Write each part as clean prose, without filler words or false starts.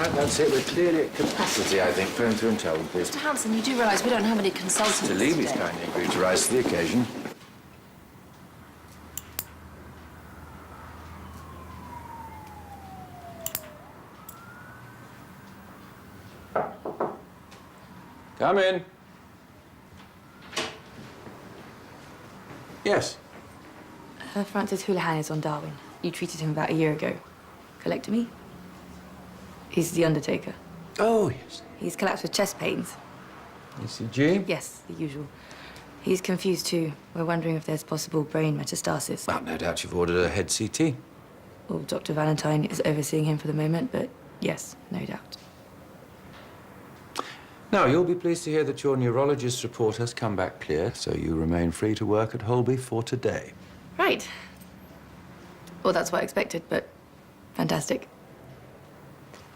Right, that's it. We're clearly at capacity, I think. Phone through and tell them, please. Mr. Hanssen, you do realise we don't have any consultants Mr. Levy's today. kindly agreed to rise to the occasion. Come in. Yes. Francis Houlihan is on Darwin. You treated him about a year ago. Colectomy? He's the undertaker. Oh, yes. He's collapsed with chest pains. ECG? Yes, the usual. He's confused too. We're wondering if there's possible brain metastasis. Well, no doubt you've ordered a head CT. Well, Dr. Valentine is overseeing him for the moment, but yes, no doubt. Now, you'll be pleased to hear that your neurologist's report has come back clear, so you remain free to work at Holby for today. Right. Well, that's what I expected, but fantastic.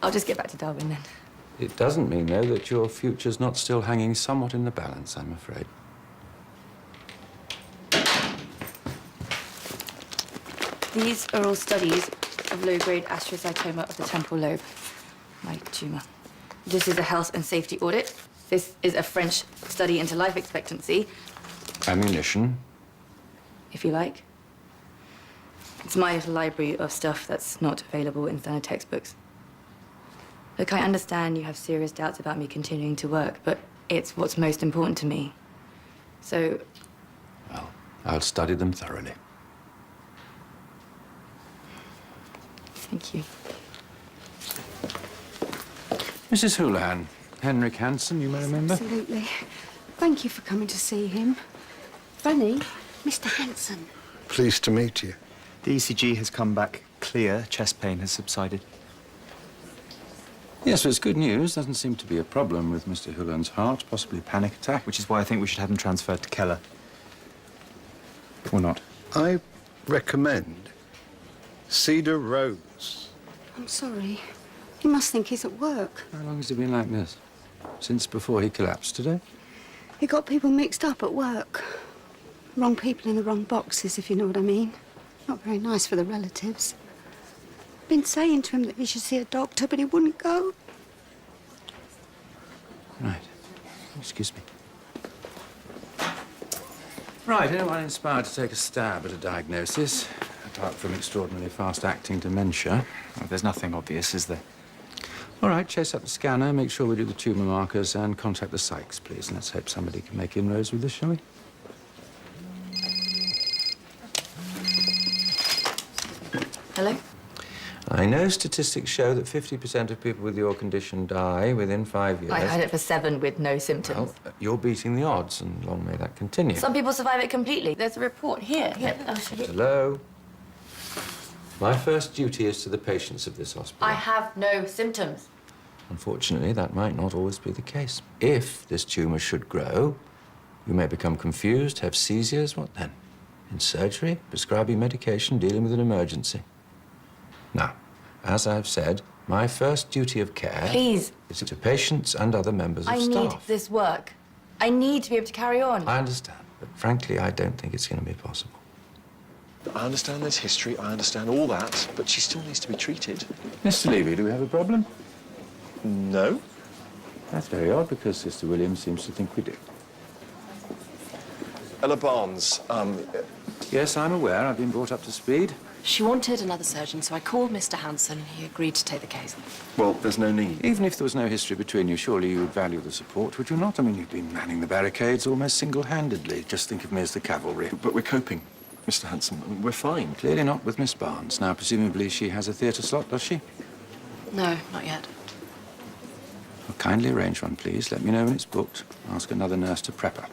I'll just get back to Darwin then. It doesn't mean, though, that your future's not still hanging somewhat in the balance, I'm afraid. These are all studies of low-grade astrocytoma of the temporal lobe, my tumor. This is a health and safety audit. This is a French study into life expectancy. Ammunition. If you like. It's my little library of stuff that's not available in standard textbooks. Look, I understand you have serious doubts about me continuing to work, but it's what's most important to me. So... Well, I'll study them thoroughly. Thank you. Mrs. Houlihan, Henrik Hanssen, you may remember. Absolutely. Thank you for coming to see him. Funny, Mr. Hanssen. Pleased to meet you. The ECG has come back clear. Chest pain has subsided. Yes, well, it's good news. Doesn't seem to be a problem with Mr. Houlihan's heart, possibly a panic attack. Which is why I think we should have him transferred to Keller. Or not. I recommend Cedar Rose. I'm sorry. He must think he's at work. How long has he been like this? Since before he collapsed today? He got people mixed up at work. Wrong people in the wrong boxes, if you know what I mean. Not very nice for the relatives. Been saying to him that he should see a doctor, but he wouldn't go. Right. Excuse me. Right, anyone inspired to take a stab at a diagnosis, apart from extraordinarily fast-acting dementia? Well, there's nothing obvious, is there? All right, chase up the scanner, make sure we do the tumour markers, and contact the psychs, please. And let's hope somebody can make inroads with this, shall we? Hello? I know statistics show that 50% of people with your condition die within 5 years. I had it for 7 with no symptoms. Well, you're beating the odds, and long may that continue. Some people survive it completely. There's a report here. I'll show you. Hello? My first duty is to the patients of this hospital. I have no symptoms. Unfortunately, that might not always be the case. If this tumour should grow, you may become confused, have seizures. What then? In surgery, prescribing medication, dealing with an emergency. Now, as I've said, my first duty of care... Please. ...is to patients and other members of staff. I need this work. I need to be able to carry on. I understand, but frankly, I don't think it's going to be possible. I understand there's history, I understand all that, but she still needs to be treated. Mr. Levy, do we have a problem? No. That's very odd, because Sister Williams seems to think we do. Ella Barnes, Yes, I'm aware. I've been brought up to speed. She wanted another surgeon, so I called Mr. Hanssen. He agreed to take the case. well, there's no need. Even if there was no history between you, surely you would value the support, would you not? I mean, you've been manning the barricades almost single-handedly. Just think of me as the cavalry. But we're coping, Mr. Hanssen. I mean, we're fine. Clearly not with Miss Barnes. Now, presumably she has a theatre slot, does she? No, not yet. Well, kindly arrange one, please. Let me know when it's booked. Ask another nurse to prep her.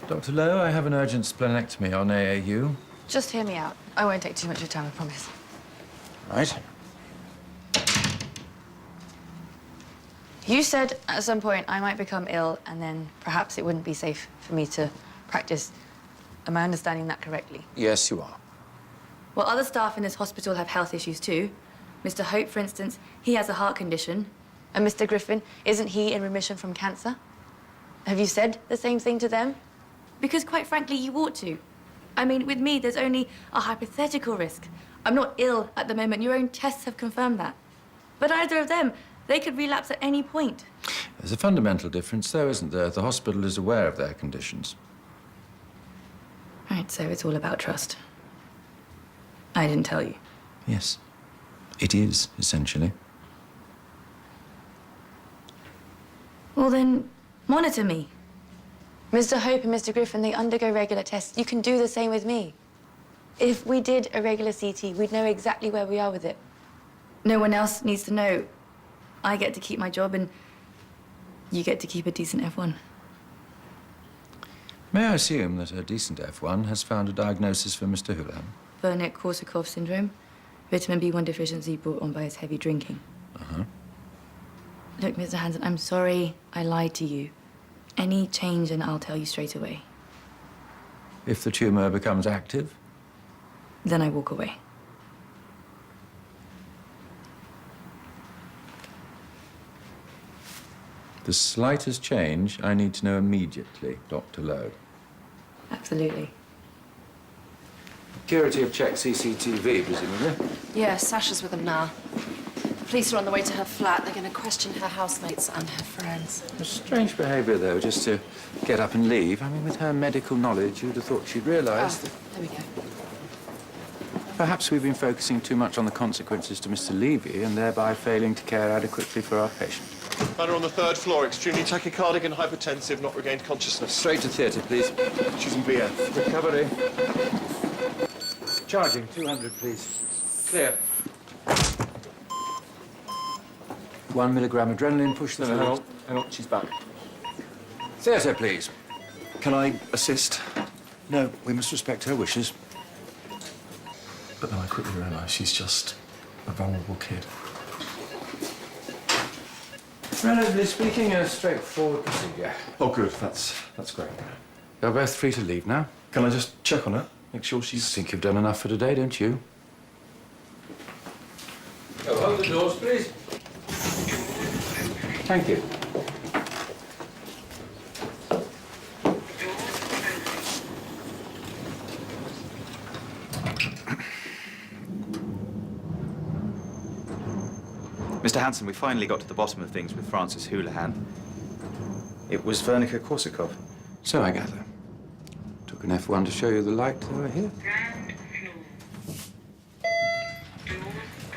Dr. Lowe, I have an urgent splenectomy on AAU. Just hear me out. I won't take too much of your time, I promise. Right. You said at some point I might become ill and then perhaps it wouldn't be safe for me to practice. Am I understanding that correctly? Yes, you are. Well, other staff in this hospital have health issues too. Mr. Hope, for instance, he has a heart condition. And Mr. Griffin, isn't he in remission from cancer? Have you said the same thing to them? Because quite frankly, you ought to. I mean, with me, there's only a hypothetical risk. I'm not ill at the moment. Your own tests have confirmed that. But either of them, they could relapse at any point. There's a fundamental difference, though, isn't there? The hospital is aware of their conditions. Right, so it's all about trust. I didn't tell you. Yes, it is, essentially. Well, then, monitor me. Mr. Hope and Mr. Griffin, they undergo regular tests. You can do the same with me. If we did a regular CT, we'd know exactly where we are with it. No one else needs to know. I get to keep my job and you get to keep a decent F1. May I assume that a decent F1 has found a diagnosis for Mr. Houlihan? Wernicke-Korsakoff syndrome, vitamin B1 deficiency brought on by his heavy drinking. Uh-huh. Look, Mr. Hanssen, I'm sorry I lied to you. Any change and I'll tell you straight away. If the tumour becomes active? Then I walk away. The slightest change, I need to know immediately, Dr. Lowe. Absolutely. Security have checked CCTV, presumably? Yeah, Sasha's with them now. The police are on the way to her flat. They're going to question her housemates and her friends. Strange behaviour, though, just to get up and leave. I mean, with her medical knowledge, you'd have thought she'd realise that There we go. perhaps we've been focusing too much on the consequences to Mr. Levy and thereby failing to care adequately for our patient. Found her on the 3rd floor, extremely tachycardic and hypertensive, not regained consciousness. Straight to theatre, please. She's in BF. Recovery. Charging, 200, please. Clear. 1 milligram adrenaline, push the fluid. Hang on, she's back. Theatre, please. Can I assist? No, we must respect her wishes. But then I quickly realised she's just a vulnerable kid. Relatively speaking, a straightforward procedure. Oh, good. That's great. You're both free to leave now. Can I just check on her? Make sure I she's... think you've done enough for today, don't you? Oh, hold the doors, please. Thank you. Mr. Hanssen, we finally got to the bottom of things with Francis Houlihan. It was Wernicke-Korsakoff. So I gather. Took an F1 to show you the light they were here.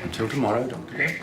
Until tomorrow, Dr. Lowe.